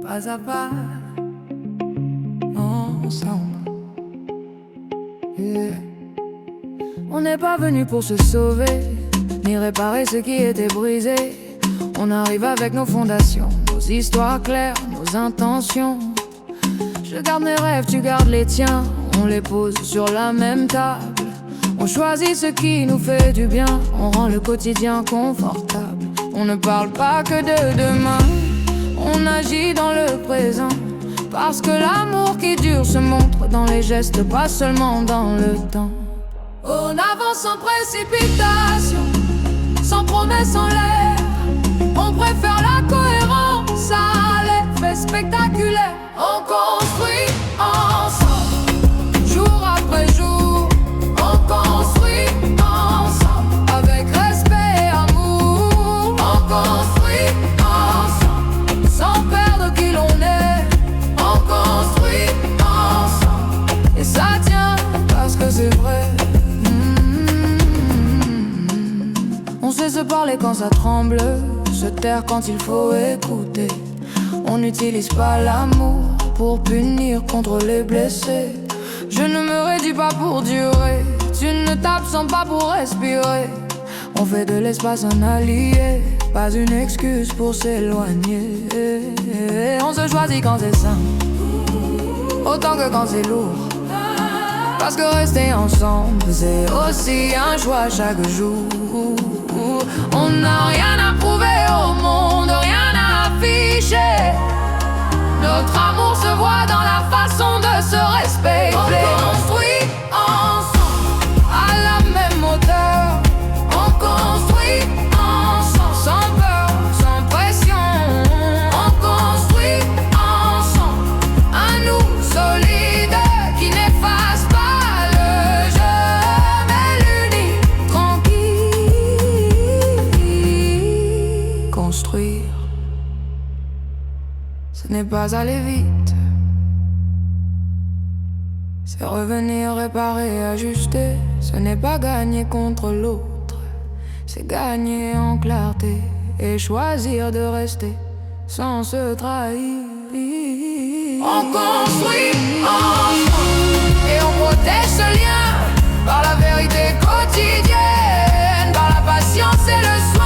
pas à pas, ensemble. Yeah. On n'est pas venu pour se sauver, ni réparer ce qui était brisé. On arrive avec nos fondations, nos histoires claires, nos intentions. Je garde mes rêves, tu gardes les tiens. On les pose sur la même table. On choisit ce qui nous fait du bien. On rend le quotidien confortable. On ne parle pas que de demain, on agit dans le présent. Parce que l'amour qui dure se montre dans les gestes, pas seulement dans le temps. On avance sans précipitation, sans promesse en l'air. On préfère la cohérence à l'effet spectaculaire. On construit ensemble, jour après jour. On construit ensemble, avec respect et amour. On construit ensemble, sans perdre qui l'on est. On construit ensemble, et ça tient parce que c'est vrai. On sait se parler quand ça tremble, se taire quand il faut écouter. On n'utilise pas l'amour pour punir, contrôler, blesser. Je ne me réduis pas pour durer, tu ne t'absentes pas pour respirer. On fait de l'espace un allié, pas une excuse pour s'éloigner. On se choisit quand c'est simple, autant que quand c'est lourd. Parce que rester ensemble, c'est aussi un choix chaque jour. On n'a rien à prouver au monde, rien à afficher. Notre amour se voit dans la façon de se respecter. On construit ensemble, à la même hauteur. On construit ensemble, sans peur, sans pression. On construit ensemble, un nous solide qui n'efface pas le jeu, mais l'unit tranquille. Construire, ce n'est pas aller vite, c'est revenir, réparer, ajuster. Ce n'est pas gagner contre l'autre, c'est gagner en clarté et choisir de rester sans se trahir. On construit ensemble et on protège ce lien par la vérité quotidienne, par la patience et le soin.